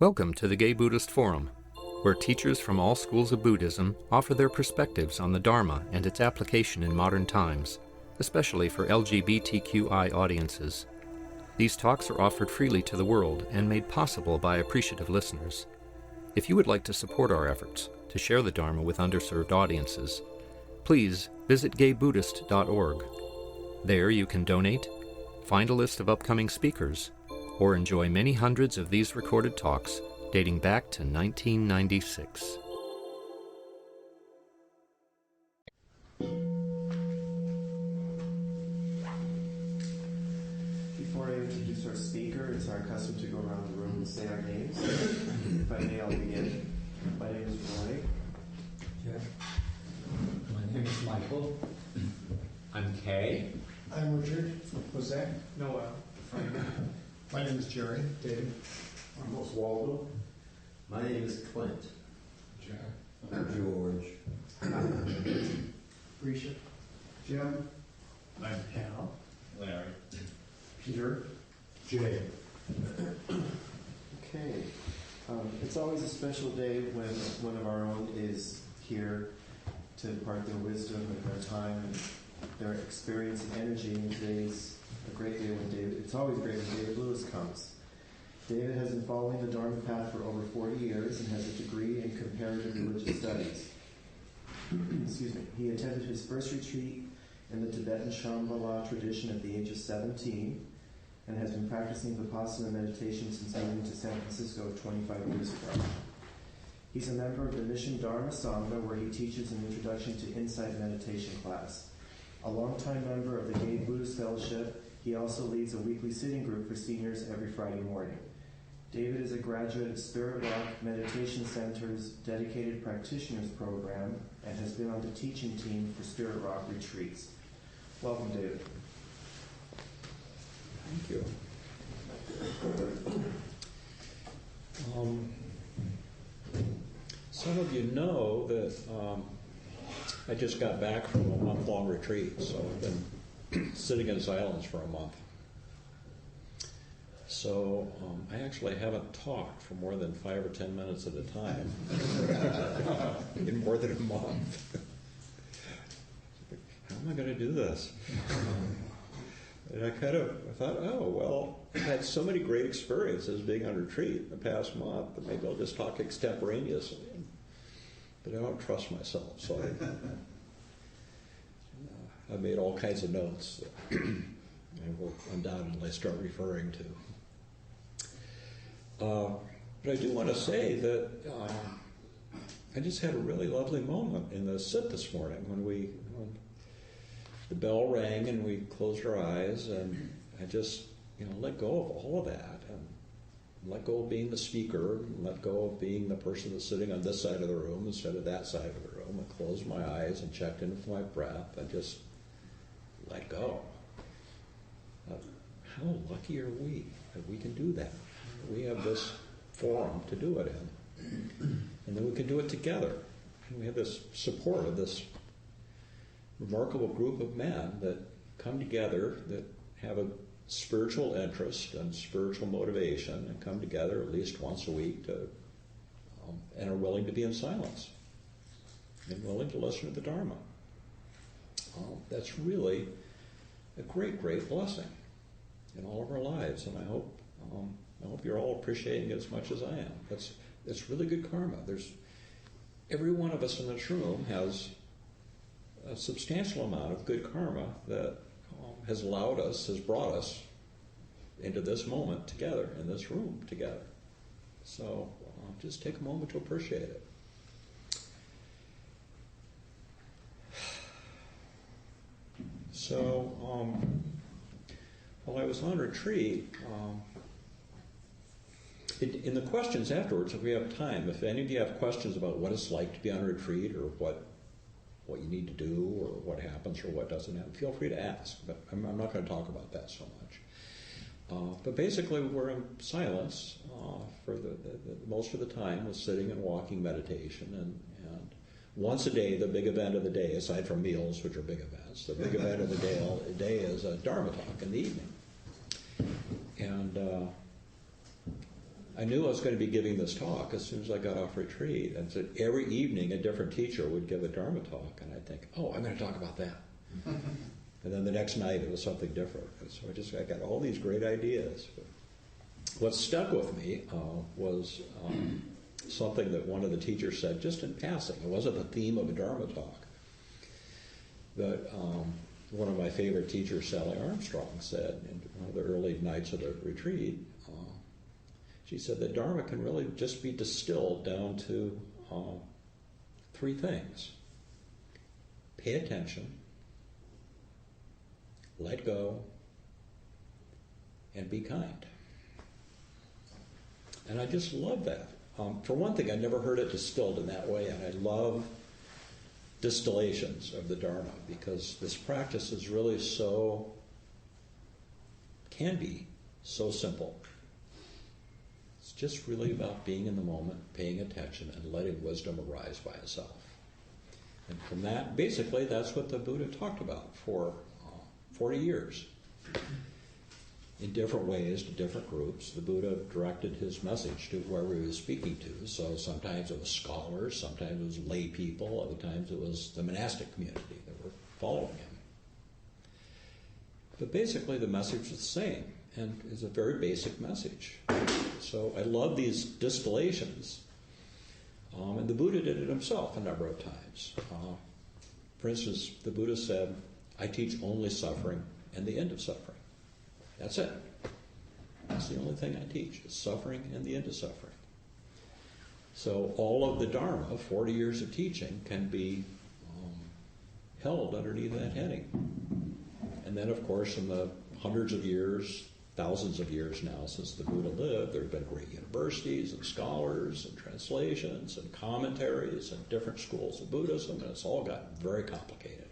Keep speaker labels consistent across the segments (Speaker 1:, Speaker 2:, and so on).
Speaker 1: Welcome to the Gay Buddhist Forum, where teachers from all schools of Buddhism offer their perspectives on the Dharma and its application in modern times, especially for LGBTQI audiences. These talks are offered freely to the world and made possible by appreciative listeners. If you would like to support our efforts to share the Dharma with underserved audiences, please visit gaybuddhist.org. There you can donate, find a list of upcoming speakers, or enjoy many hundreds of these recorded talks dating back to 1996.
Speaker 2: Before I introduce our speaker, it's our custom to go around the room and say our names. If I may, I'll begin. My name is Roy.
Speaker 3: Jeff. My name is Michael.
Speaker 4: I'm Kay.
Speaker 5: I'm Richard. Jose.
Speaker 2: Noel.
Speaker 5: My name is Jerry. David.
Speaker 6: I'm Oswaldo. My name is Clint.
Speaker 5: Jack.
Speaker 6: I'm George.
Speaker 5: Risha. Jim. I'm Hal.
Speaker 6: Larry.
Speaker 5: Peter.
Speaker 3: Jay.
Speaker 2: Okay. It's always a special day when one of our own is here to impart their wisdom and their time and their experience and energy. And today's a great day when it's always great when David Lewis comes. David has been following the Dharma path for over 40 years and has a degree in comparative religious studies. Excuse me. He attended his first retreat in the Tibetan Shambhala tradition at the age of 17 and has been practicing Vipassana meditation since moving to San Francisco 25 years ago. He's a member of the Mission Dharma Sangha, where he teaches an introduction to insight meditation class. A longtime member of the Gay Buddhist Fellowship, he also leads a weekly sitting group for seniors every Friday morning. David is a graduate of Spirit Rock Meditation Center's Dedicated Practitioners Program and has been on the teaching team for Spirit Rock retreats. Welcome, David.
Speaker 3: Thank you. Some of you know that I just got back from a month-long retreat, so I've been sitting in silence for a month. So I actually haven't talked for more than 5 or 10 minutes at a time in more than a month. How am I going to do this? And I thought, oh, well, I've had so many great experiences being on retreat in the past month that maybe I'll just talk extemporaneously. But I don't trust myself, so I made all kinds of notes that I will undoubtedly start referring to. But I do want to say that I just had a really lovely moment in the sit this morning when the bell rang and we closed our eyes, and I just let go of all of that and let go of being the speaker, and let go of being the person that's sitting on this side of the room instead of that side of the room, and closed my eyes and checked in with my breath and just let go. How lucky are we that we can do that? We have this forum to do it in, and then we can do it together. And we have this support of this remarkable group of men that come together, that have a spiritual interest and spiritual motivation, and come together at least once a week to, and are willing to be in silence and willing to listen to the Dharma. That's really a great, great blessing in all of our lives, and I hope you're all appreciating it as much as I am. That's really good karma. Every one of us in this room has a substantial amount of good karma that has brought us into this moment together, in this room together. So just take a moment to appreciate it. So while I was on retreat, in the questions afterwards, if we have time, if any of you have questions about what it's like to be on retreat, or what you need to do, or what happens or what doesn't happen, feel free to ask. But I'm not going to talk about that so much. But basically, we're in silence for the most of the time, with sitting and walking meditation. And once a day, the big event of the day, aside from meals, which are big events, the big event of the day is a Dharma talk in the evening. And I knew I was going to be giving this talk as soon as I got off retreat. And so every evening a different teacher would give a Dharma talk, and I'd think, oh, I'm going to talk about that. And then the next night it was something different. And so I got all these great ideas. But what stuck with me was something that one of the teachers said just in passing. It wasn't the theme of a Dharma talk. But one of my favorite teachers, Sally Armstrong, said in one of the early nights of the retreat, she said that Dharma can really just be distilled down to three things. Pay attention, let go, and be kind. And I just love that. For one thing, I never heard it distilled in that way, and I love distillations of the Dharma because this practice is really can be so simple. It's just really about being in the moment, paying attention, and letting wisdom arise by itself. And from that, basically, that's what the Buddha talked about for 40 years. In different ways to different groups, the Buddha directed his message to whoever he was speaking to. So sometimes it was scholars, sometimes it was lay people, other times it was the monastic community that were following him. But basically the message was the same, and is a very basic message. So I love these distillations. And the Buddha did it himself a number of times. For instance, the Buddha said, I teach only suffering and the end of suffering. That's it. That's the only thing I teach, is suffering and the end of suffering. So all of the Dharma, 40 years of teaching, can be held underneath that heading. And then, of course, in the hundreds of years, thousands of years now since the Buddha lived, there have been great universities and scholars and translations and commentaries and different schools of Buddhism, and it's all gotten very complicated.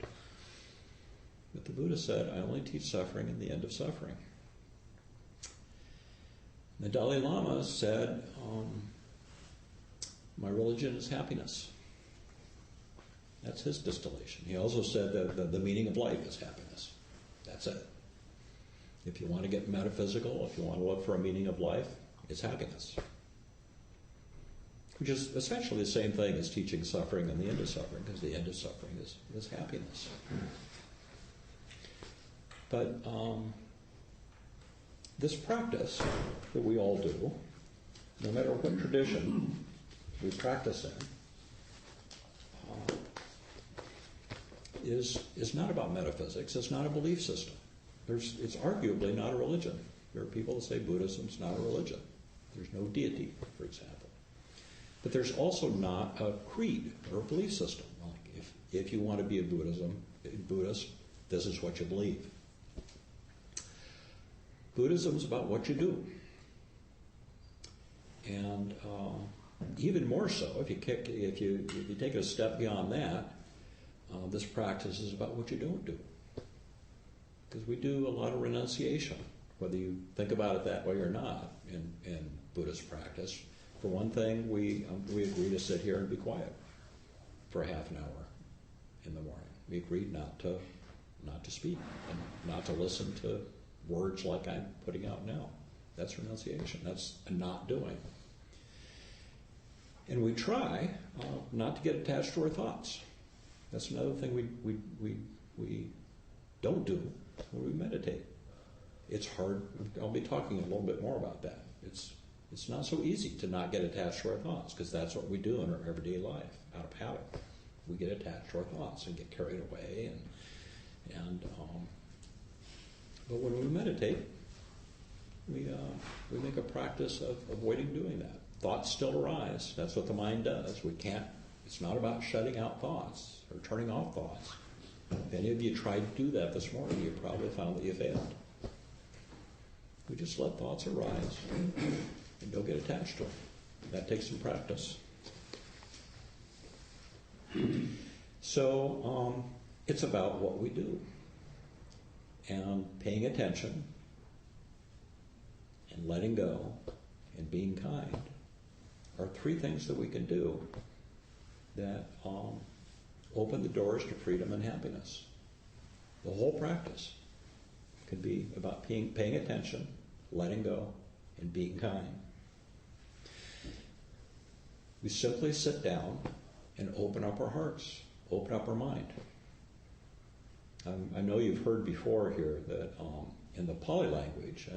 Speaker 3: But the Buddha said, I only teach suffering and the end of suffering. The Dalai Lama said, my religion is happiness. That's his distillation. He also said that the meaning of life is happiness. That's it. If you want to get metaphysical, if you want to look for a meaning of life, it's happiness. Which is essentially the same thing as teaching suffering and the end of suffering, because the end of suffering is happiness. But this practice that we all do, no matter what tradition we practice in, is not about metaphysics. It's not a belief system. It's arguably not a religion. There are people that say Buddhism's not a religion. There's no deity, for example. But there's also not a creed or a belief system. Like if you want to be a Buddhist, this is what you believe. Buddhism is about what you do. And even more so, if you take it a step beyond that, this practice is about what you don't do. Because we do a lot of renunciation, whether you think about it that way or not, in Buddhist practice. For one thing, we agree to sit here and be quiet for a half an hour in the morning. We agreed not to speak and not to listen to words like I'm putting out now. That's renunciation. That's a not doing. And we try not to get attached to our thoughts. That's another thing we don't do when we meditate. It's hard. I'll be talking a little bit more about that. It's not so easy to not get attached to our thoughts, because that's what we do in our everyday life out of habit. We get attached to our thoughts and get carried away, but when we meditate, we make a practice of avoiding doing that. Thoughts still arise. That's what the mind does. It's not about shutting out thoughts or turning off thoughts. If any of you tried to do that this morning, you probably found that you failed. We just let thoughts arise and don't get attached to them. That takes some practice. So it's about what we do. And paying attention and letting go and being kind are three things that we can do that open the doors to freedom and happiness. The whole practice can be about paying attention, letting go, and being kind. We simply sit down and open up our hearts, open up our mind. I know you've heard before here that in the Pali language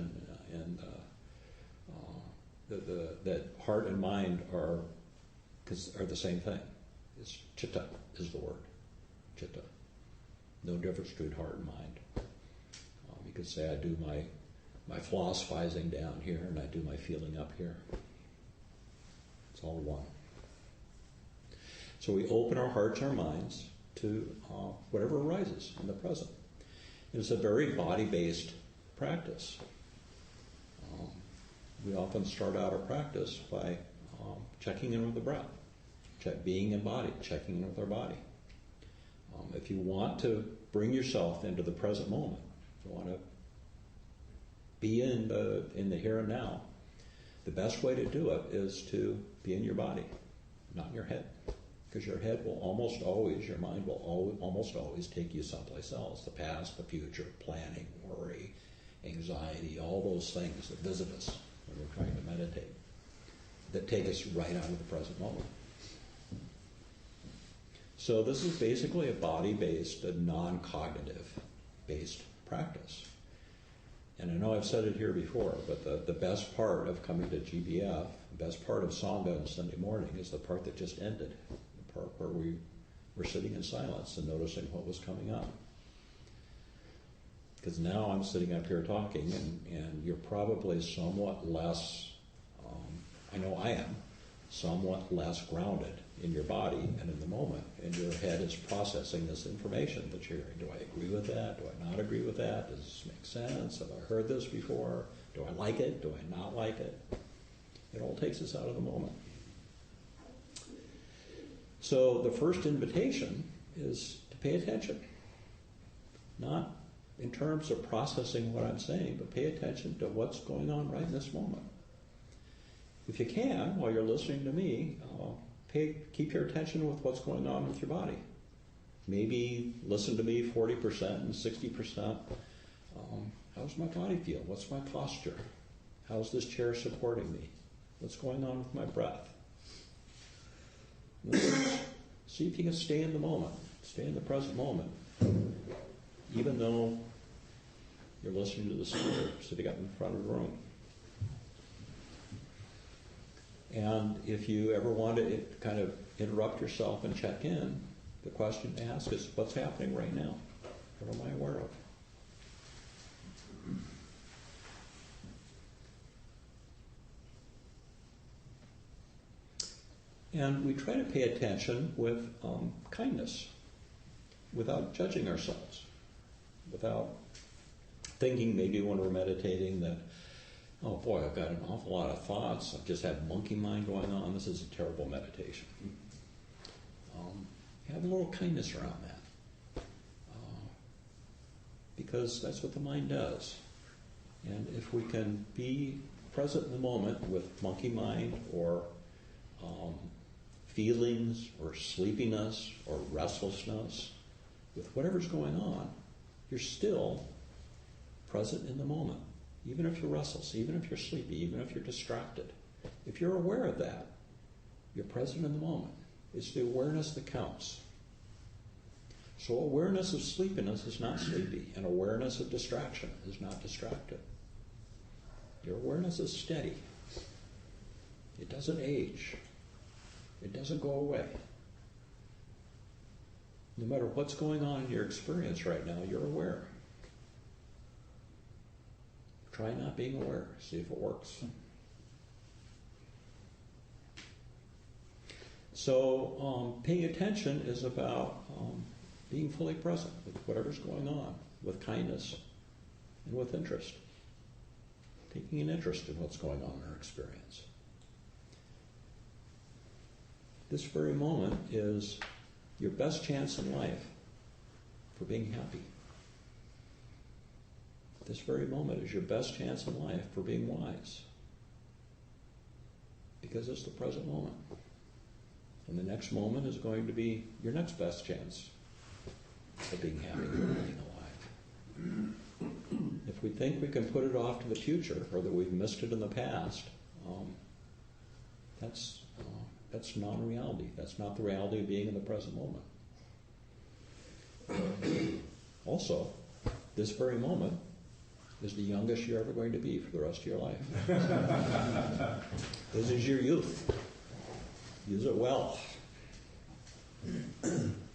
Speaker 3: that heart and mind are the same thing. It's chitta is the word, chitta. No difference between heart and mind. You could say I do my philosophizing down here and I do my feeling up here. It's all one. So we open our hearts, our minds to whatever arises in the present. It's a very body-based practice. We often start out our practice by checking in with the breath, being embodied, checking in with our body. If you want to bring yourself into the present moment, if you want to be in the here and now, the best way to do it is to be in your body, not in your head. Because your head will almost always, your mind will almost always take you someplace else. The past, the future, planning, worry, anxiety, all those things that visit us when we're trying to meditate, that take us right out of the present moment. So this is basically a body-based, a non-cognitive-based practice. And I know I've said it here before, but the best part of coming to GBF, the best part of Sangha on Sunday morning is the part that just ended. Part where we were sitting in silence and noticing what was coming up. Because now I'm sitting up here talking and you're probably somewhat less, I know I am, somewhat less grounded in your body and in the moment. And your head is processing this information that you're hearing. Do I agree with that? Do I not agree with that? Does this make sense? Have I heard this before? Do I like it? Do I not like it? It all takes us out of the moment. So the first invitation is to pay attention. Not in terms of processing what I'm saying, but pay attention to what's going on right in this moment. If you can, while you're listening to me, keep your attention with what's going on with your body. Maybe listen to me 40% and 60%. How's my body feel? What's my posture? How's this chair supporting me? What's going on with my breath? See if you can stay in the moment, stay in the present moment, even though you're listening to the speaker sitting up in front of the room. And if you ever want to kind of interrupt yourself and check in, the question to ask is, what's happening right now? What am I aware of? And we try to pay attention with kindness, without judging ourselves, without thinking maybe when we're meditating that, oh boy, I've got an awful lot of thoughts, I've just had monkey mind going on, this is a terrible meditation. Have a little kindness around that, because that's what the mind does. And if we can be present in the moment with monkey mind or feelings or sleepiness or restlessness, with whatever's going on, you're still present in the moment. Even if you're restless, even if you're sleepy, even if you're distracted. If you're aware of that, you're present in the moment. It's the awareness that counts. So awareness of sleepiness is not sleepy, and awareness of distraction is not distracted. Your awareness is steady. It doesn't age. It doesn't go away. No matter what's going on in your experience right now, you're aware. Try not being aware. See if it works. So paying attention is about being fully present with whatever's going on, with kindness and with interest. Taking an interest in what's going on in our experience. This very moment is your best chance in life for being happy. This very moment is your best chance in life for being wise. Because it's the present moment. And the next moment is going to be your next best chance of being happy and being alive. If we think we can put it off to the future, or that we've missed it in the past, That's non-reality. That's not the reality of being in the present moment. Also, this very moment is the youngest you're ever going to be for the rest of your life. This is your youth. Use it well.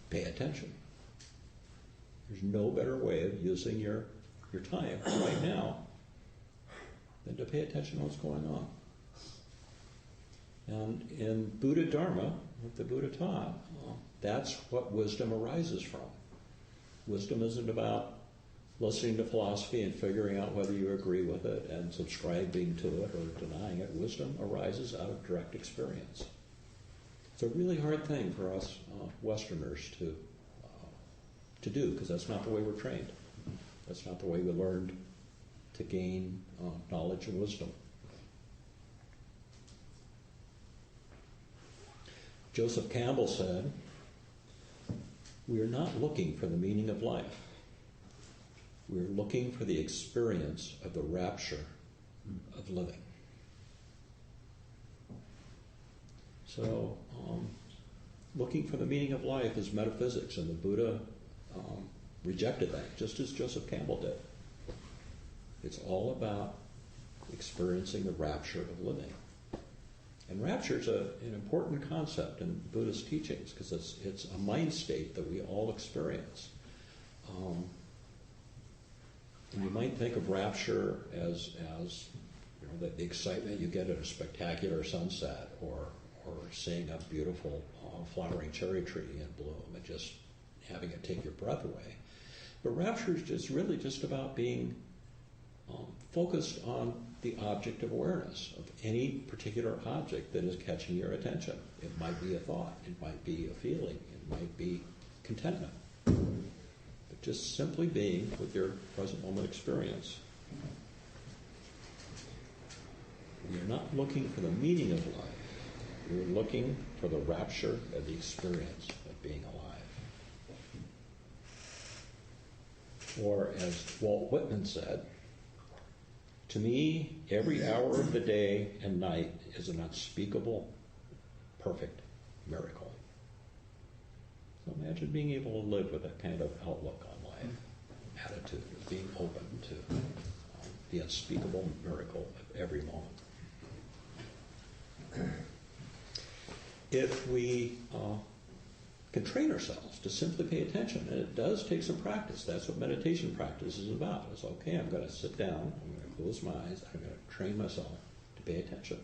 Speaker 3: Pay attention. There's no better way of using your time right now than to pay attention to what's going on. And in Buddha Dharma, what the Buddha taught, that's what wisdom arises from. Wisdom isn't about listening to philosophy and figuring out whether you agree with it and subscribing to it or denying it. Wisdom arises out of direct experience. It's a really hard thing for us Westerners to do, because that's not the way we're trained. That's not the way we learned to gain knowledge and wisdom. Joseph Campbell said, "We are not looking for the meaning of life. We are looking for the experience of the rapture of living." So, looking for the meaning of life is metaphysics, and the Buddha rejected that, just as Joseph Campbell did. It's all about experiencing the rapture of living. And rapture is an important concept in Buddhist teachings, because it's a mind state that we all experience. And you might think of rapture as the excitement you get at a spectacular sunset, or seeing a beautiful flowering cherry tree in bloom and just having it take your breath away. But rapture is just really just about being focused on the object of awareness, of any particular object that is catching your attention. It might be a thought, it might be a feeling, it might be contentment. But just simply being with your present moment experience. You're not looking for the meaning of life. You're looking for the rapture of the experience of being alive. Or as Walt Whitman said, "To me, every hour of the day and night is an unspeakable, perfect miracle." So imagine being able to live with that kind of outlook on life, attitude of being open to the unspeakable miracle of every moment. If we can train ourselves to simply pay attention, and it does take some practice. That's what meditation practice is about. It's okay, I'm going to sit down, I'm going to close my eyes, I'm going to train myself to pay attention,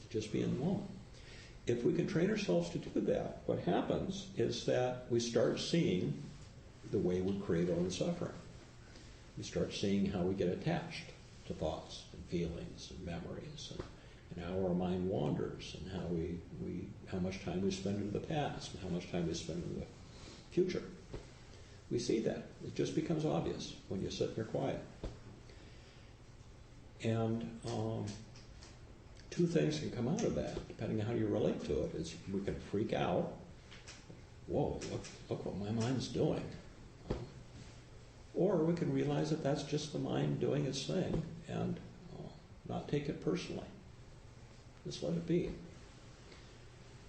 Speaker 3: to just be in the moment. If we can train ourselves to do that, what happens is that we start seeing the way we create our own suffering. We start seeing how we get attached to thoughts and feelings and memories, and how our mind wanders, and how much time we spend in the past, and how much time we spend in the future. We see that. It just becomes obvious when you sit and you're quiet. And two things can come out of that, depending on how you relate to it. Is we can freak out. Whoa, look what my mind's doing. Or we can realize that that's just the mind doing its thing, and not take it personally. Just let it be.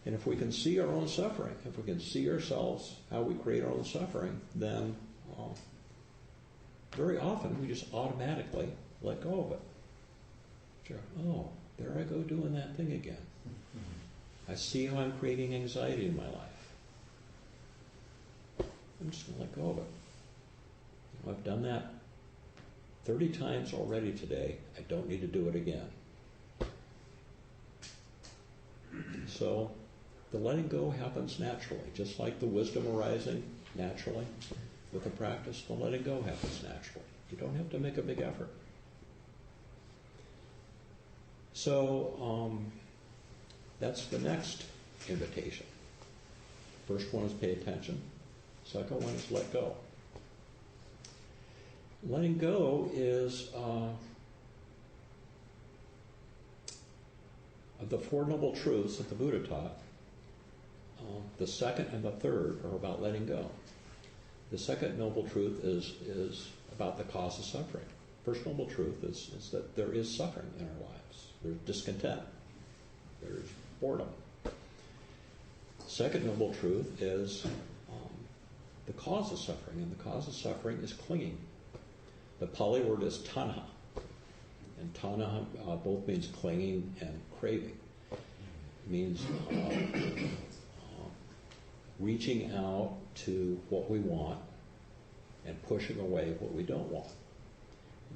Speaker 3: And if we can see our own suffering, if we can see ourselves, how we create our own suffering, then very often we just automatically let go of it. Sure. Oh, there I go doing that thing again. I see how I'm creating anxiety in my life. I'm just going to let go of it. I've done that 30 times already today. I don't need to do it again. So the letting go happens naturally, just like the wisdom arising naturally. With the practice, the letting go happens naturally. You don't have to make a big effort. So that's the next invitation. First one is pay attention. Second one is let go. Letting go is of the Four Noble Truths that the Buddha taught. The second and the third are about letting go. The second noble truth is about the cause of suffering. First noble truth is that there is suffering in our lives. There's discontent. There's boredom. Second noble truth is the cause of suffering, and the cause of suffering is clinging. The Pali word is tanha, and tanha both means clinging and craving. It means reaching out to what we want and pushing away what we don't want.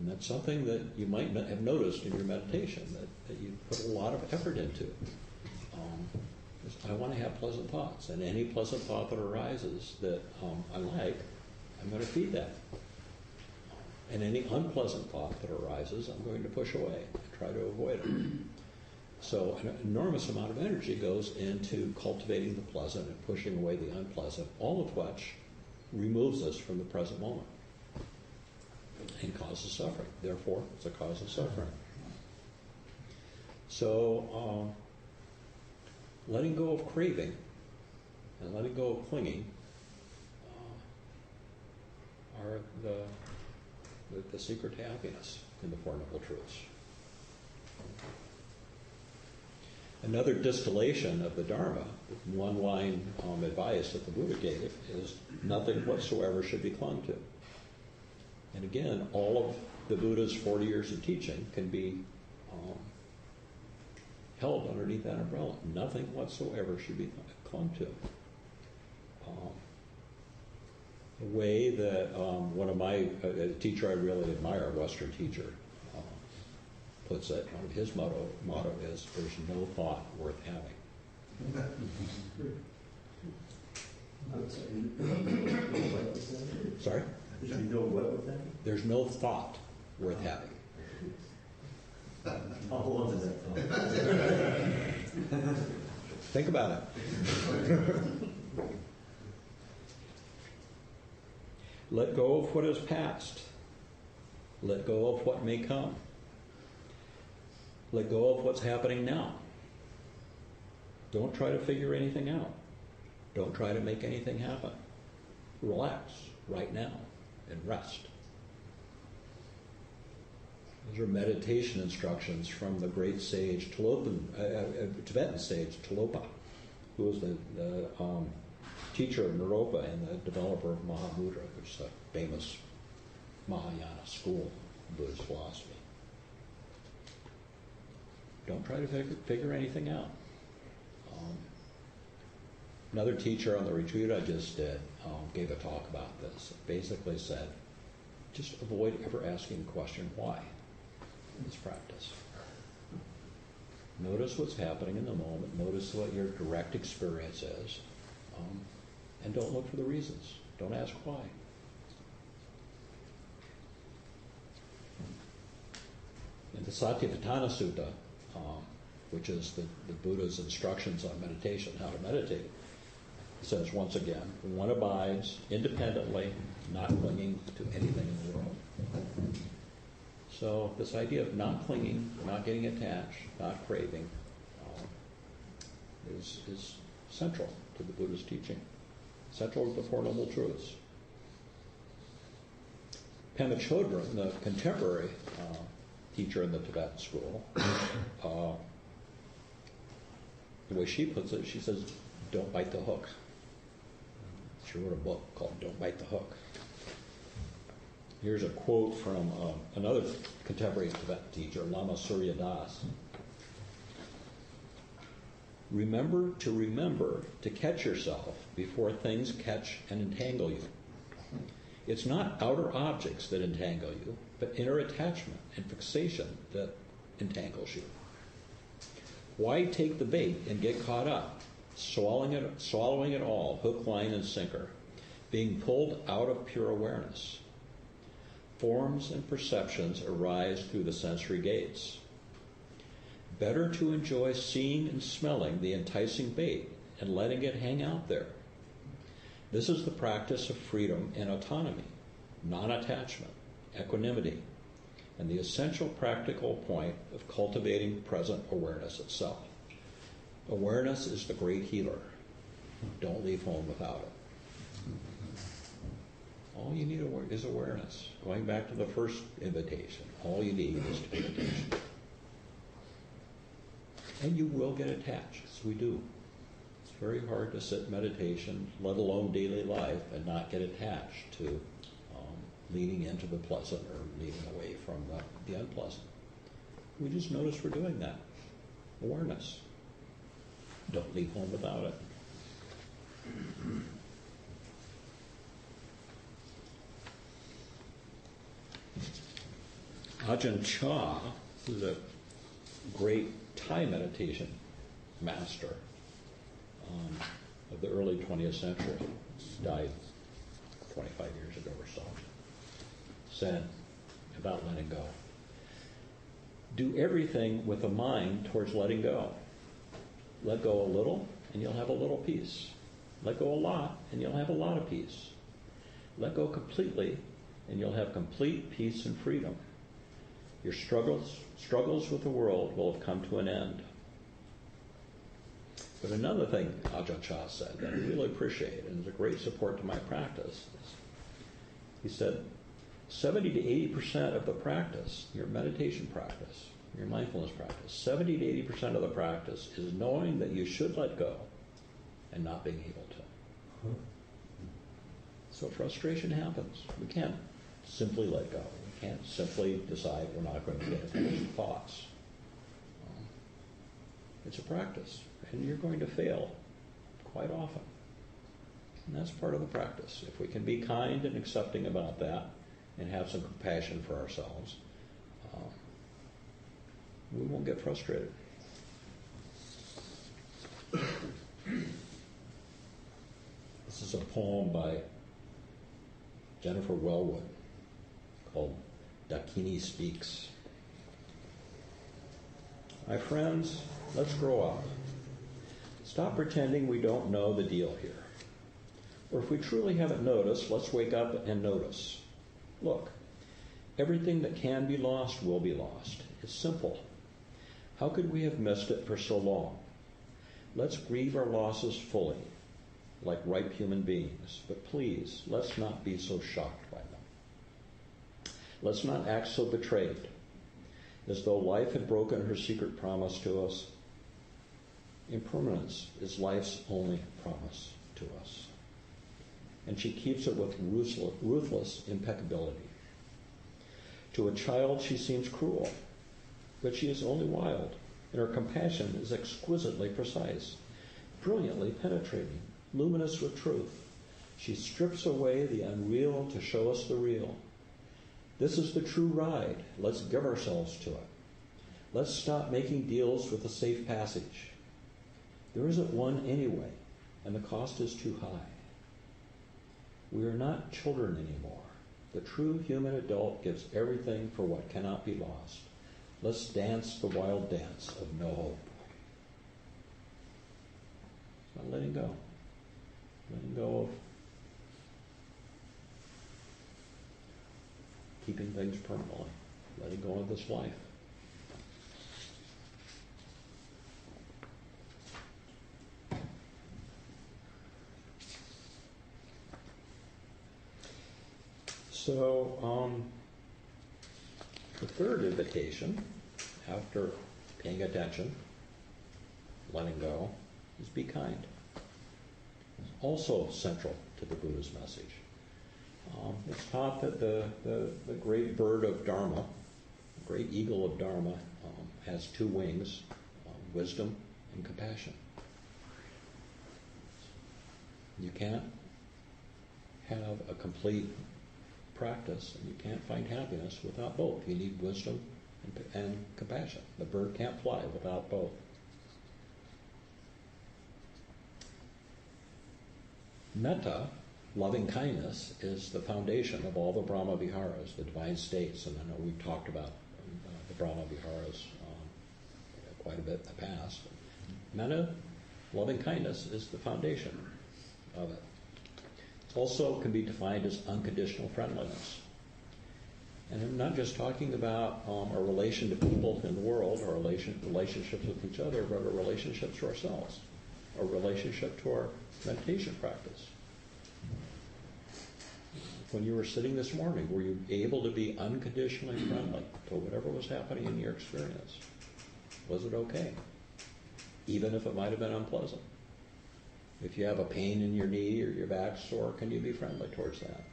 Speaker 3: And that's something that you might have noticed in your meditation, that you put a lot of effort into. I want to have pleasant thoughts, and any pleasant thought that arises that I like, I'm going to feed that. And any unpleasant thought that arises, I'm going to push away and try to avoid it. So an enormous amount of energy goes into cultivating the pleasant and pushing away the unpleasant, all of which removes us from the present moment and causes suffering. Therefore, it's a cause of suffering. So letting go of craving and letting go of clinging are the secret to happiness in the Four Noble Truths. Another distillation of the Dharma, one line advice that the Buddha gave, is nothing whatsoever should be clung to. And again, all of the Buddha's 40 years of teaching can be held underneath that umbrella. Nothing whatsoever should be clung to. The way that one of my, a teacher I really admire, a Western teacher, puts it, one of his motto is, there's no thought worth having. Sorry?
Speaker 6: You know what was that?
Speaker 3: There's no thought worth having.
Speaker 6: How long is that thought?
Speaker 3: Think about it. Let go of what is past. Let go of what may come. Let go of what's happening now. Don't try to figure anything out. Don't try to make anything happen. Relax right now and rest. Those are meditation instructions from the great sage Tibetan sage Tilopa, who was the teacher of Naropa and the developer of Mahamudra, which is a famous Mahayana school of Buddhist philosophy. Don't try to figure anything out. Another teacher on the retreat I just did gave a talk about this. It basically said, just avoid ever asking the question, why, in this practice. Notice what's happening in the moment. Notice what your direct experience is. And don't look for the reasons. Don't ask why. In the Satipatthana Sutta, which is the Buddha's instructions on meditation, how to meditate, it says once again, one abides independently, not clinging to anything in the world. So this idea of not clinging, not getting attached, not craving, is central to the Buddha's teaching, central to the Four Noble Truths. Pema Chodron, the contemporary teacher in the Tibetan school, the way she puts it, she says, don't bite the hook. She wrote a book called Don't Bite the Hook. Here's a quote from another contemporary Tibetan teacher, Lama Surya Das. Remember to catch yourself before things catch and entangle you. It's not outer objects that entangle you, but inner attachment and fixation that entangles you. Why take the bait and get caught up, swallowing it all, hook, line, and sinker, being pulled out of pure awareness? Forms and perceptions arise through the sensory gates. Better to enjoy seeing and smelling the enticing bait and letting it hang out there. This is the practice of freedom and autonomy, non-attachment, equanimity, and the essential practical point of cultivating present awareness itself. Awareness is the great healer. Don't leave home without it. All you need is awareness. Going back to the first invitation, all you need is to pay attention. And you will get attached, as we do. very hard to sit in meditation, let alone daily life, and not get attached to leaning into the pleasant or leaning away from the unpleasant. We just notice we're doing that. Awareness. Don't leave home without it. Ajahn Chah, who's a great Thai meditation master of the early 20th century, died 25 years ago or so, said about letting go, do everything with a mind towards letting go. Let go a little, and you'll have a little peace. Let go a lot, and you'll have a lot of peace. Let go completely, and you'll have complete peace and freedom. Your struggles with the world will have come to an end. But another thing Ajahn Chah said that I really appreciate and is a great support to my practice is, he said, 70 to 80% of the practice, your meditation practice, your mindfulness practice, 70 to 80% of the practice is knowing that you should let go and not being able to. So frustration happens. We can't simply let go. We can't simply decide we're not going to get attached to thoughts. It's a practice, and you're going to fail quite often. And that's part of the practice. If we can be kind and accepting about that and have some compassion for ourselves, we won't get frustrated. This is a poem by Jennifer Wellwood called Dakini Speaks. My friends, let's grow up. Stop pretending we don't know the deal here. Or if we truly haven't noticed, let's wake up and notice. Look, everything that can be lost will be lost. It's simple. How could we have missed it for so long? Let's grieve our losses fully, like ripe human beings. But please, let's not be so shocked by them. Let's not act so betrayed, as though life had broken her secret promise to us. Impermanence is life's only promise to us, and she keeps it with ruthless impeccability. To a child she seems cruel, but she is only wild, and her compassion is exquisitely precise, brilliantly penetrating, luminous with truth. She strips away the unreal to show us the real. This is the true ride. Let's give ourselves to it. Let's stop making deals with a safe passage. There isn't one anyway, and the cost is too high. We are not children anymore. The true human adult gives everything for what cannot be lost. Let's dance the wild dance of no hope. It's not letting go. Letting go of keeping things permanently. Letting go of this life. So, the third invitation, after paying attention, letting go, is be kind. It's also central to the Buddha's message. It's taught that the great bird of Dharma, the great eagle of Dharma, has two wings, wisdom and compassion. You can't have a complete practice, and you can't find happiness without both. You need wisdom and compassion. The bird can't fly without both. Metta, loving kindness, is the foundation of all the Brahma Viharas, the divine states, and I know we've talked about the Brahma Viharas quite a bit in the past. Metta, loving kindness, is the foundation of it. Also can be defined as unconditional friendliness. And I'm not just talking about our relation to people in the world, our relationships with each other, but our relationships to ourselves, our relationship to our meditation practice. When you were sitting this morning, were you able to be unconditionally friendly to whatever was happening in your experience? Was it okay? Even if it might have been unpleasant. If you have a pain in your knee or your back sore, can you be friendly towards that?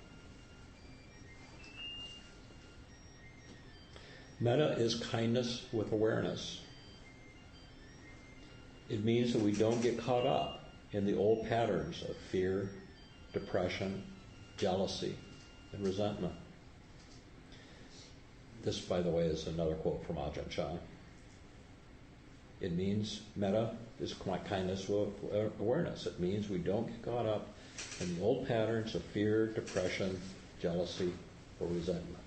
Speaker 3: Metta is kindness with awareness. It means that we don't get caught up in the old patterns of fear, depression, jealousy, and resentment. This, by the way, is another quote from Ajahn Chah. It means metta is kindness with awareness. It means we don't get caught up in the old patterns of fear, depression, jealousy, or resentment.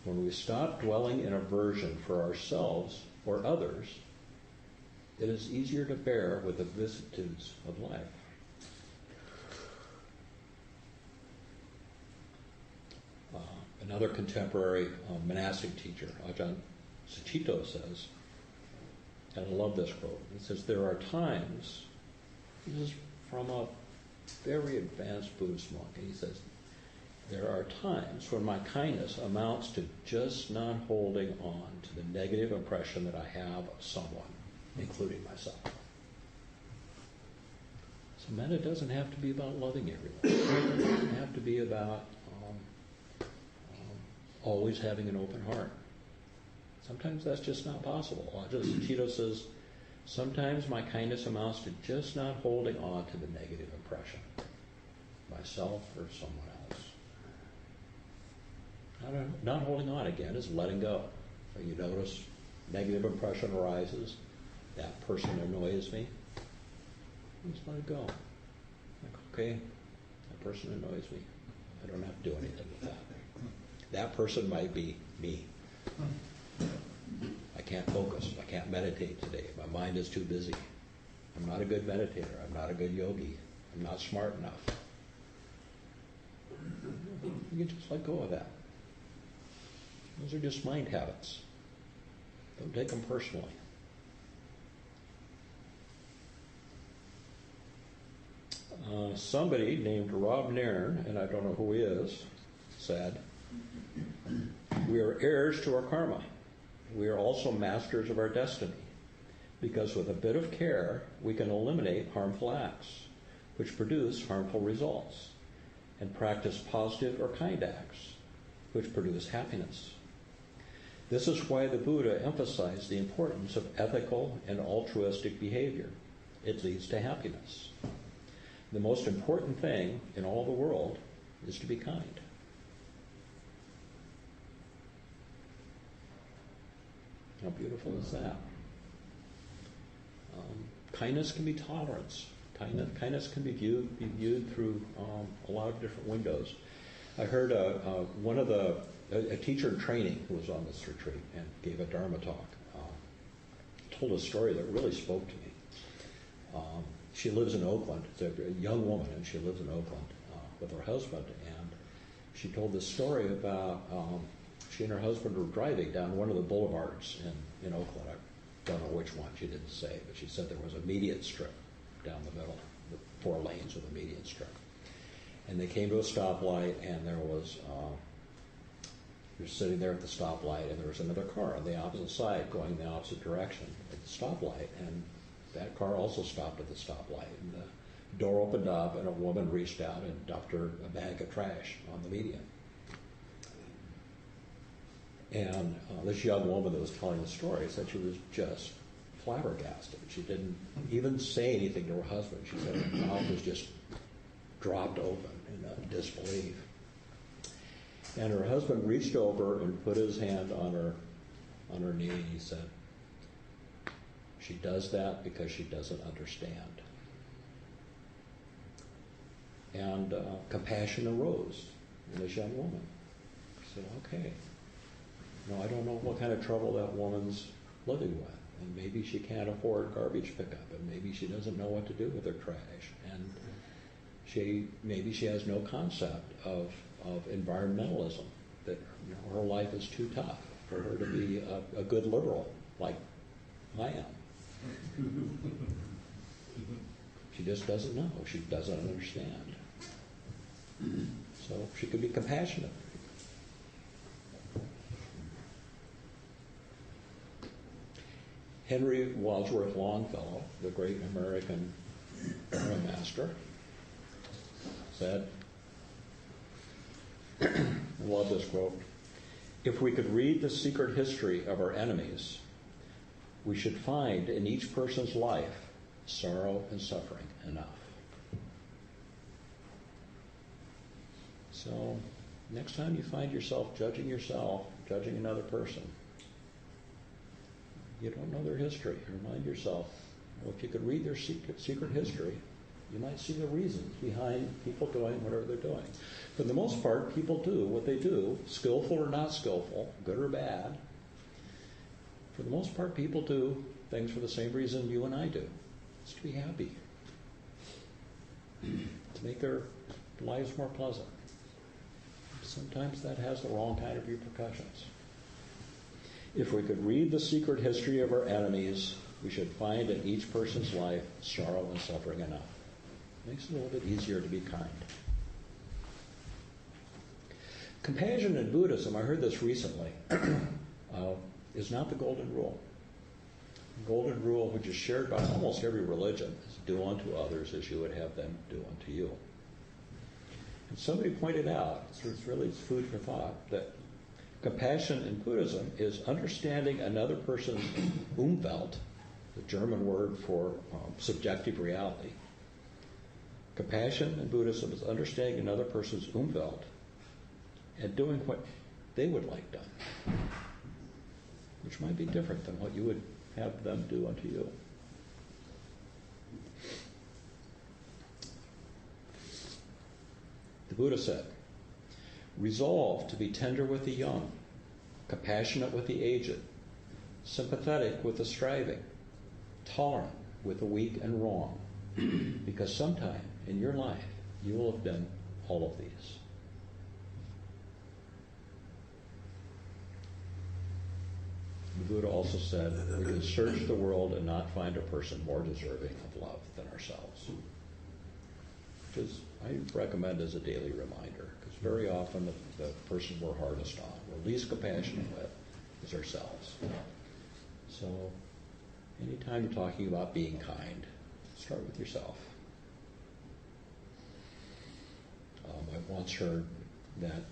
Speaker 3: When we stop dwelling in aversion for ourselves or others, it is easier to bear with the vicissitudes of life. Another contemporary monastic teacher, Ajahn Sucitto, says, and I love this quote, he says, there are times, this is from a very advanced Buddhist monk, and he says, there are times when my kindness amounts to just not holding on to the negative impression that I have of someone, including myself. So metta doesn't have to be about loving everyone. It doesn't have to be about always having an open heart. Sometimes that's just not possible. Sucitto says, sometimes my kindness amounts to just not holding on to the negative impression, myself or someone else. Not holding on, again, is letting go. So you notice negative impression arises, that person annoys me, just let it go. Like, okay, that person annoys me. I don't have to do anything with that. That person might be me. I can't focus. I can't meditate today. My mind is too busy. I'm not a good meditator. I'm not a good yogi. I'm not smart enough. You can just let go of that. Those are just mind habits. Don't take them personally. Somebody named Rob Nairn, and I don't know who he is, said, we are heirs to our karma. We are also masters of our destiny, because with a bit of care, we can eliminate harmful acts, which produce harmful results, and practice positive or kind acts, which produce happiness. This is why the Buddha emphasized the importance of ethical and altruistic behavior. It leads to happiness. The most important thing in all the world is to be kind. How beautiful is that? Kindness can be tolerance. Kindness can be viewed through a lot of different windows. I heard a teacher in training who was on this retreat and gave a dharma talk. Told a story that really spoke to me. She lives in Oakland. It's a young woman, and she lives in Oakland with her husband. And she told this story about she and her husband were driving down one of the boulevards in Oakland. I don't know which one, she didn't say, but she said there was a median strip down the middle, the 4 lanes with a median strip. And they came to a stoplight, and they were sitting there at the stoplight, and there was another car on the opposite side going the opposite direction at the stoplight, and that car also stopped at the stoplight. And the door opened up, and a woman reached out and dumped her a bag of trash on the median. And this young woman that was telling the story said she was just flabbergasted. She didn't even say anything to her husband. She said her mouth was just dropped open in disbelief. And her husband reached over and put his hand on her knee, and he said, she does that because she doesn't understand. And compassion arose in this young woman. She said, okay, I don't know what kind of trouble that woman's living with. And maybe she can't afford garbage pickup, and maybe she doesn't know what to do with her trash. And maybe she has no concept of environmentalism, that her life is too tough for her to be a good liberal like I am. She just doesn't know. She doesn't understand. So she could be compassionate. Henry Wadsworth Longfellow, the great American Bruein master, said, I love this quote, "If we could read the secret history of our enemies, we should find in each person's life sorrow and suffering enough." So, next time you find yourself, judging another person, you don't know their history, remind yourself, well, if you could read their secret history, you might see the reasons behind people doing whatever they're doing. For the most part, people do what they do, skillful or not skillful, good or bad. For the most part, people do things for the same reason you and I do. It's to be happy. To make their lives more pleasant. Sometimes that has the wrong kind of repercussions. If we could read the secret history of our enemies, we should find in each person's life sorrow and suffering enough. Makes it a little bit easier to be kind. Compassion in Buddhism, I heard this recently, is not the golden rule. The golden rule, which is shared by almost every religion, is do unto others as you would have them do unto you. And somebody pointed out, so it's really food for thought, that compassion in Buddhism is understanding another person's Umwelt, the German word for subjective reality. Compassion in Buddhism is understanding another person's Umwelt and doing what they would like done, which might be different than what you would have them do unto you. The Buddha said, "Resolve to be tender with the young, compassionate with the aged, sympathetic with the striving, tolerant with the weak and wrong, because sometime in your life you will have been all of these." The Buddha also said, "We can search the world and not find a person more deserving of love than ourselves," which is, I recommend as a daily reminder, because very often the person we're hardest on, we're least compassionate with, is ourselves. So anytime you're talking about being kind, start with yourself. I once heard that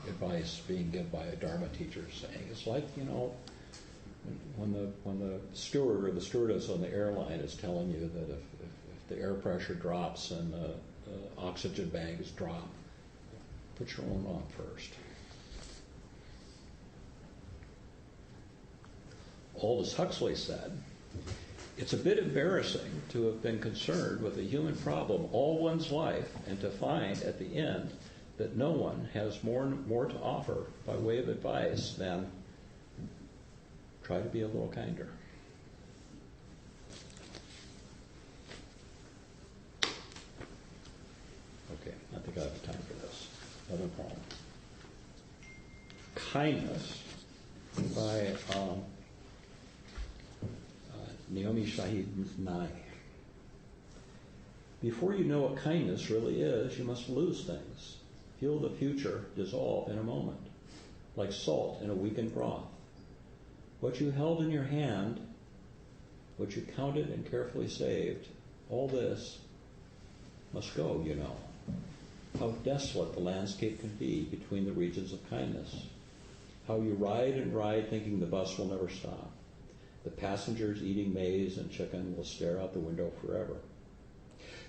Speaker 3: advice being given by a Dharma teacher saying, it's like, when the steward or the stewardess on the airline is telling you that if the air pressure drops and the oxygen bags drop, put your own on first. Aldous Huxley said, "It's a bit embarrassing to have been concerned with a human problem all one's life and to find at the end that no one has more to offer by way of advice than try to be a little kinder." Okay, I think I have time for this. Another poem. Kindness by Naomi Shahid Nye. Before you know what kindness really is, you must lose things. Feel the future dissolve in a moment, like salt in a weakened broth. What you held in your hand, what you counted and carefully saved, all this must go, you know. How desolate the landscape can be between the regions of kindness. How you ride and ride thinking the bus will never stop. The passengers eating maize and chicken will stare out the window forever.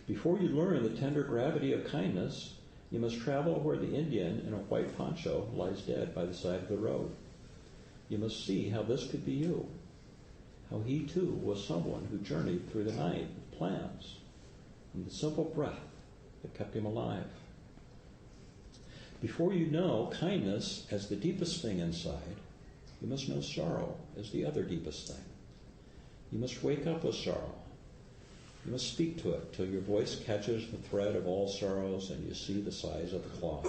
Speaker 3: Before you learn the tender gravity of kindness, you must travel where the Indian in a white poncho lies dead by the side of the road. You must see how this could be you. How he too was someone who journeyed through the night with plans and the simple breath that kept him alive. Before you know kindness as the deepest thing inside, you must know sorrow as the other deepest thing. You must wake up with sorrow. You must speak to it till your voice catches the thread of all sorrows and you see the size of the cloth.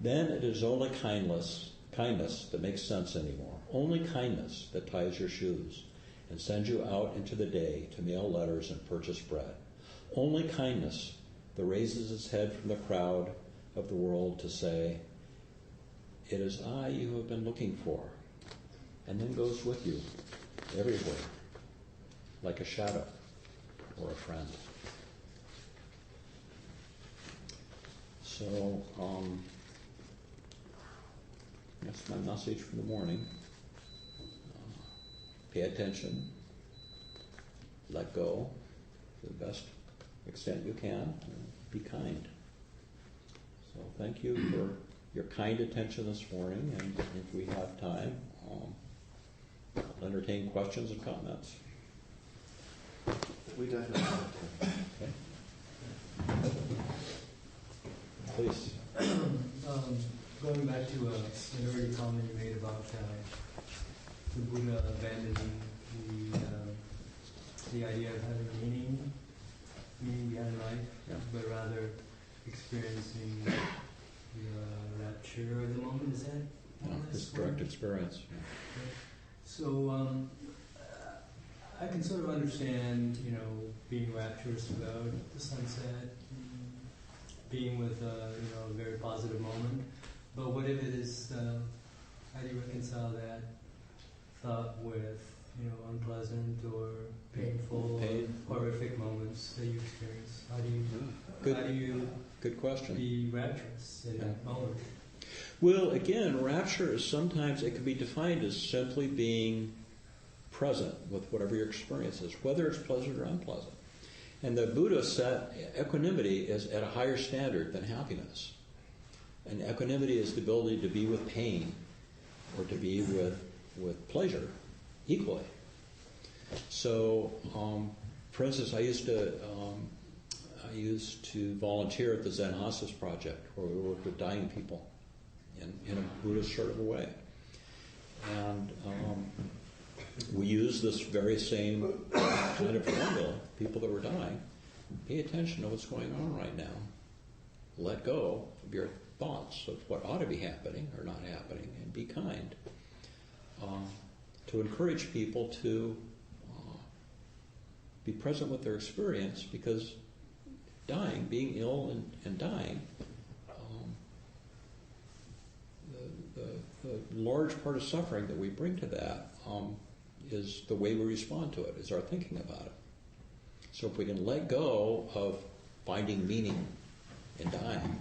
Speaker 3: Then it is only kindness that makes sense anymore. Only kindness that ties your shoes and sends you out into the day to mail letters and purchase bread. Only kindness that raises its head from the crowd of the world to say, "It is I you have been looking for," and then goes with you everywhere, like a shadow or a friend. So that's my message for the morning. Pay attention, let go to the best extent you can, and be kind. So thank you for your kind attention this morning, and if we have time, I'll entertain questions and comments.
Speaker 2: We definitely have to.
Speaker 3: Okay. Please.
Speaker 7: Going back to an early comment you made about the Buddha abandoning the idea of having meaning behind life,
Speaker 3: Yeah.
Speaker 7: but rather experiencing the rapture of the moment. Is that more or less
Speaker 3: It's direct experience.
Speaker 7: So I can sort of understand, being rapturous about the sunset, being with a very positive moment. But what if it is? How do you reconcile that thought with unpleasant or painful, or horrific moments that you experience? How do you
Speaker 3: Good question.
Speaker 7: be rapturous in that moment?
Speaker 3: Well, again, rapture is sometimes, it can be defined as simply being present with whatever your experience is, whether it's pleasant or unpleasant. And the Buddha said equanimity is at a higher standard than happiness. And equanimity is the ability to be with pain or to be with pleasure equally. So, for instance, I used to volunteer at the sanghas project, where we worked with dying people in a Buddhist sort of a way. And we used this very same kind of formula. People that were dying, pay attention to what's going on right now. Let go of your thoughts of what ought to be happening or not happening, and be kind. To encourage people to be present with their experience, because dying, being ill and dying, the large part of suffering that we bring to that is the way we respond to it, is our thinking about it. So if we can let go of finding meaning in dying,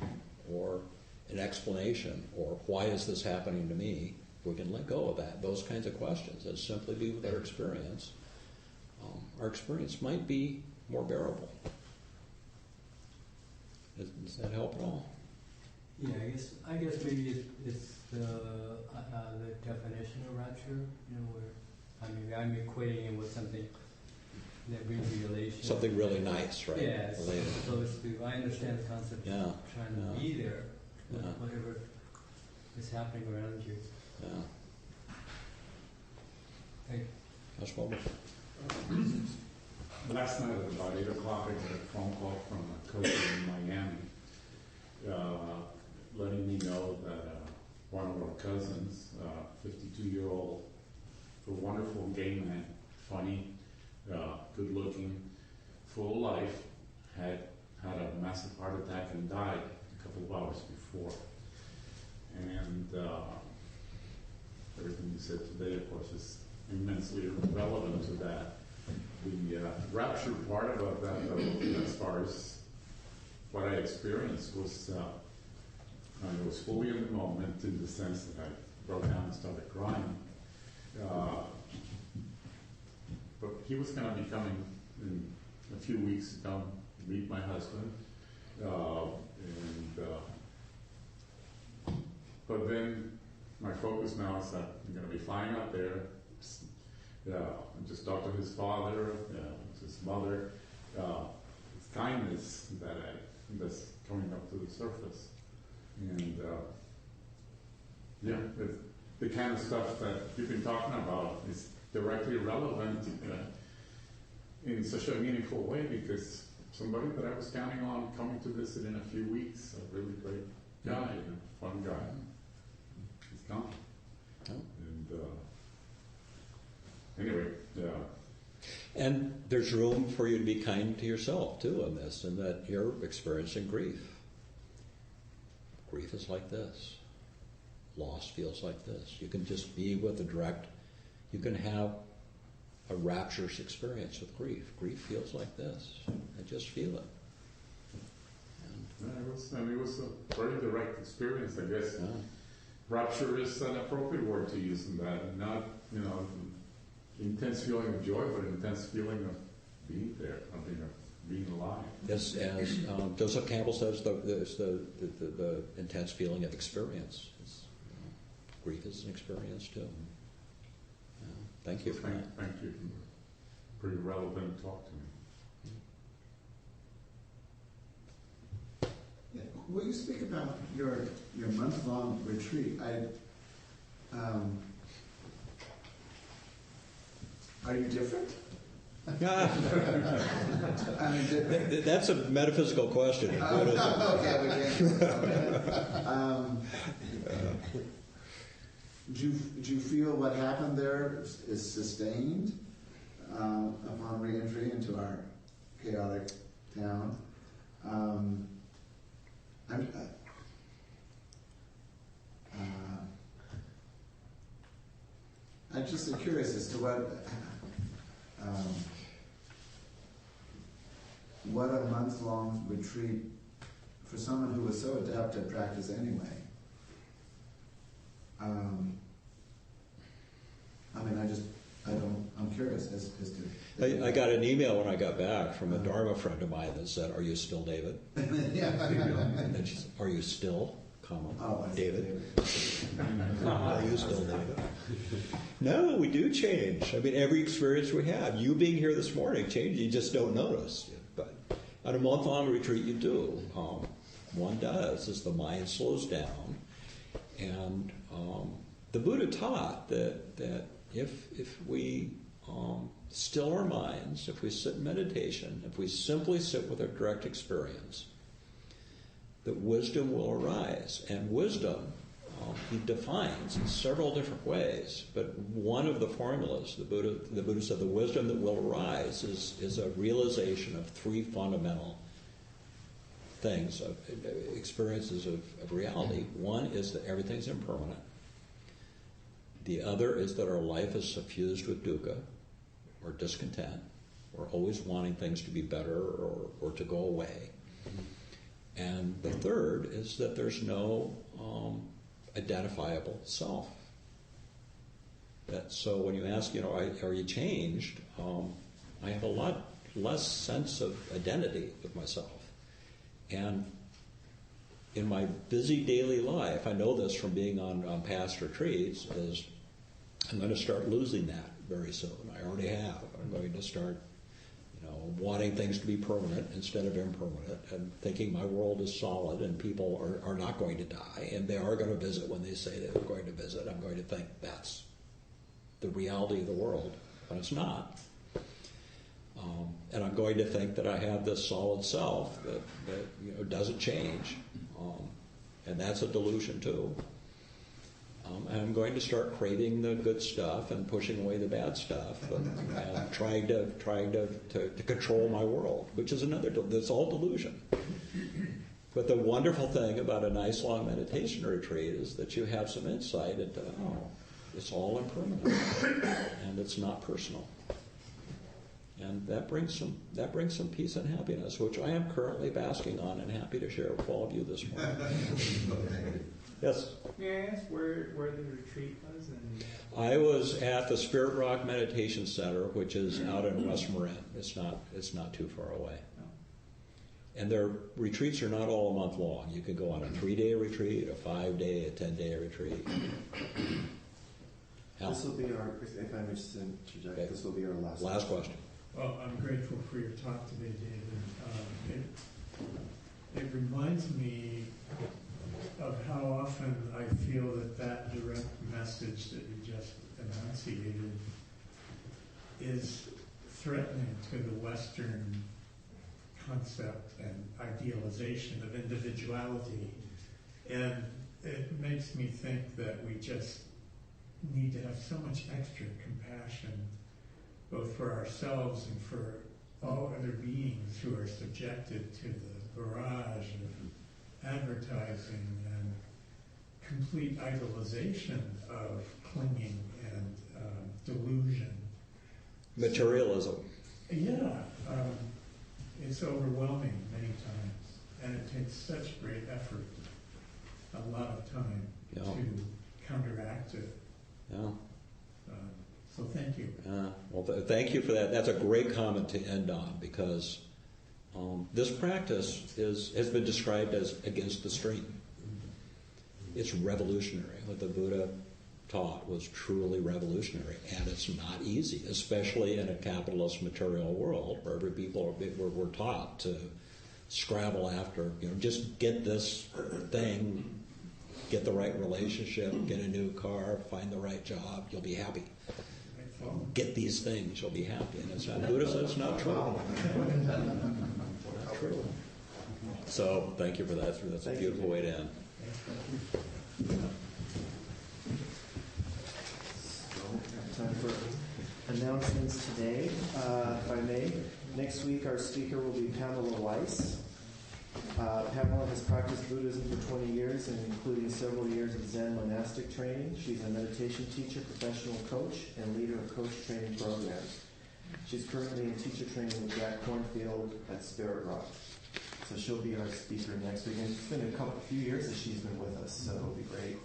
Speaker 3: or an explanation, or why is this happening to me, if we can let go of those kinds of questions, and simply be with our experience might be more bearable. Does that help at all?
Speaker 7: Yeah, I guess maybe it's the definition of rapture, where I'm equating it with something that brings relation.
Speaker 3: Something really nice, right?
Speaker 7: Yeah, as
Speaker 3: Related.
Speaker 7: opposed to, I understand the concept of trying to be there with whatever is happening around you.
Speaker 3: Yeah.
Speaker 7: Thank you.
Speaker 3: That's well.
Speaker 8: Last night at about 8 o'clock, I got a phone call from a coach in Miami, letting me know that one of our cousins, 52-year-old, a wonderful gay man, funny, good-looking, full of life, had a massive heart attack and died a couple of hours before. And everything you said today, of course, is immensely relevant to that. The rapture part about that, though, as far as what I experienced, was I was fully in the moment, in the sense that I broke down and started crying. But he was going to be coming in a few weeks to come meet my husband, but then my focus now is that I'm going to be flying out there. Just talk to his father, his mother, his kindness that's coming up to the surface, and the kind of stuff that you've been talking about is directly relevant in such a meaningful way, because somebody that I was counting on coming to visit in a few weeks, a really great guy, a fun guy, he's gone. And anyway, yeah.
Speaker 3: And there's room for you to be kind to yourself, too, in this, in that you're experiencing grief. Grief is like this. Loss feels like this. You can just be with you can have a rapturous experience with grief. Grief feels like this. I just feel it.
Speaker 8: It was a very direct experience, I guess.
Speaker 3: Yeah.
Speaker 8: Rapture is an appropriate word to use in that, not, intense feeling of joy, but an intense feeling of being there, of being alive.
Speaker 3: Yes, as Joseph Campbell says, the intense feeling of experience. Grief is an experience too. Yeah. Thank you for that.
Speaker 8: Thank you. Pretty relevant talk to me.
Speaker 9: Yeah. Will you speak about your month-long retreat? Are you different?
Speaker 3: That's a metaphysical question.
Speaker 9: Do you feel what happened there is sustained upon re-entry into our chaotic town? I'm just curious as to what a month-long retreat for someone who was so adept at practice anyway. I'm curious as to.
Speaker 3: I got an email when I got back from a Dharma friend of mine that said, "Are you still David?"
Speaker 9: Yeah.
Speaker 3: And then she said, "Are you still, David? Are you still David?" No, we do change. I mean, every experience we have, you being here this morning, changed. You just don't notice. But at a month-long retreat, you do. One does, as the mind slows down. And the Buddha taught that if we still our minds, if we sit in meditation, if we simply sit with our direct experience, that wisdom will arise. And wisdom, he defines in several different ways, but one of the formulas, the Buddha said the wisdom that will arise is a realization of three fundamental things, of experiences of reality. One is that everything's impermanent. The other is that our life is suffused with dukkha, or discontent. We're always wanting things to be better or to go away. And the third is that there's no identifiable self. So when you ask, are you changed? I have a lot less sense of identity with myself. And in my busy daily life, I know this from being on past retreats, is I'm going to start losing that very soon. I already have. I'm going to start, wanting things to be permanent instead of impermanent, and thinking my world is solid and people are not going to die, and they are going to visit when they say they're going to visit. I'm going to think that's the reality of the world, but it's not. And I'm going to think that I have this solid self that doesn't change, and that's a delusion too. And I'm going to start craving the good stuff and pushing away the bad stuff, and trying to control my world, which is that's all delusion. But the wonderful thing about a nice long meditation retreat is that you have some insight into, it's all impermanent, and it's not personal. And that brings some peace and happiness, which I am currently basking on and happy to share with all of you this morning. Yes?
Speaker 10: May I ask where the retreat was?
Speaker 3: I was at the Spirit Rock Meditation Center, which is out in West Marin. It's not too far away.
Speaker 10: No.
Speaker 3: And their retreats are not all a month long. You can go on a 3-day retreat, a 5-day, a 10-day retreat.
Speaker 2: This will be our, if I may just interject,
Speaker 3: Okay.
Speaker 2: This will be our
Speaker 3: Last question.
Speaker 5: Well, I'm grateful for your talk today, David. It reminds me of how often I feel that direct message that you just enunciated is threatening to the Western concept and idealization of individuality. And it makes me think that we just need to have so much extra compassion, both for ourselves and for all other beings who are subjected to the barrage of advertising and complete idolization of clinging and delusion.
Speaker 3: materialism.
Speaker 5: Yeah, it's overwhelming many times, and it takes such great effort, a lot of time
Speaker 3: Yeah.
Speaker 5: to counteract it.
Speaker 3: Yeah.
Speaker 5: So thank you.
Speaker 3: Well, thank you for that. That's a great comment to end on, because this practice has been described as against the stream. It's revolutionary. What the Buddha taught was truly revolutionary, and it's not easy, especially in a capitalist material world where every people we're taught to scrabble after, just get this thing, get the right relationship, get a new car, find the right job, you'll be happy. Get these things, you'll be happy. And it's not, Buddha says it's not true. Not true. So thank you for that. That's a beautiful way to end.
Speaker 2: Time for announcements today, if I may. Next week, our speaker will be Pamela Weiss. Pamela has practiced Buddhism for 20 years, and including several years of Zen monastic training. She's a meditation teacher, professional coach, and leader of coach training programs. She's currently in teacher training with Jack Cornfield at Spirit Rock. So she'll be our speaker next week. And it's been a few years that she's been with us, so it'll be great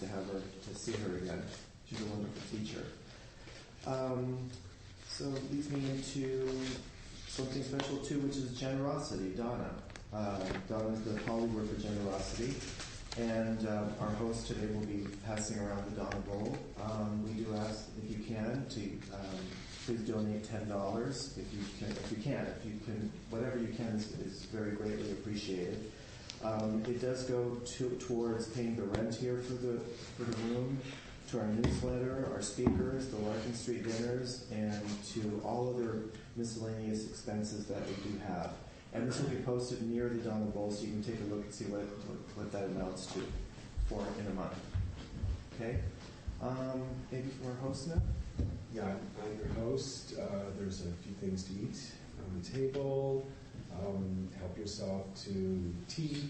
Speaker 2: to have her, to see her again. She's a wonderful teacher. So it leads me into something special too, which is generosity, Donna. Donna is the Pali word for generosity, and our host today will be passing around the Donna bowl. We do ask, if you can, to please donate $10 if you can, whatever you can is very greatly appreciated. It does go towards paying the rent here for the room, to our newsletter, our speakers, the Larkin Street dinners, and to all other miscellaneous expenses that we do have. And this will be posted near the Donna Bowl, so you can take a look and see what that amounts to in a month. Okay? Maybe from our host now?
Speaker 6: Yeah, I'm your host. There's a few things to eat on the table. Help yourself to tea,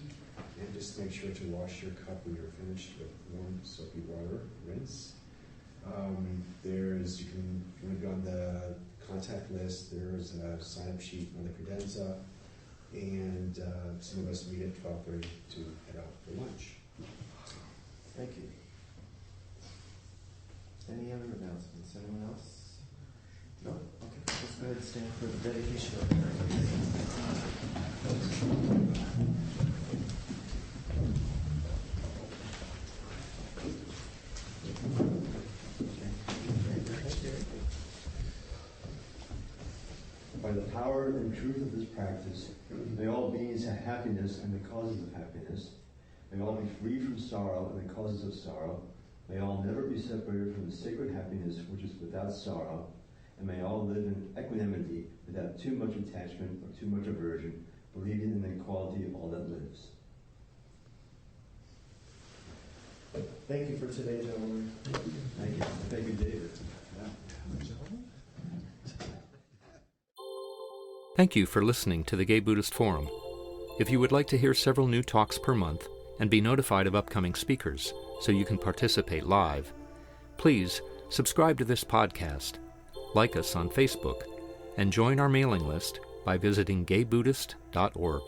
Speaker 6: and just make sure to wash your cup when you're finished with warm soapy water. Rinse. You can go on the contact list. There's a sign-up sheet on the credenza, and some of us meet at 12:30 to head out for lunch.
Speaker 2: Thank you. Any other announcements? Anyone else? No? Okay. Let's go ahead and stand for the dedication of prayer.
Speaker 11: By the power and truth of this practice, may all beings have happiness and the causes of happiness. May all be free from sorrow and the causes of sorrow. May all never be separated from the sacred happiness which is without sorrow. And may all live in equanimity without too much attachment or too much aversion, believing in the equality of all that lives.
Speaker 2: Thank you for today, gentlemen.
Speaker 11: Thank you. Thank you, David.
Speaker 1: Thank you for listening to the Gay Buddhist Forum. If you would like to hear several new talks per month and be notified of upcoming speakers so you can participate live, please subscribe to this podcast, like us on Facebook, and join our mailing list by visiting gaybuddhist.org.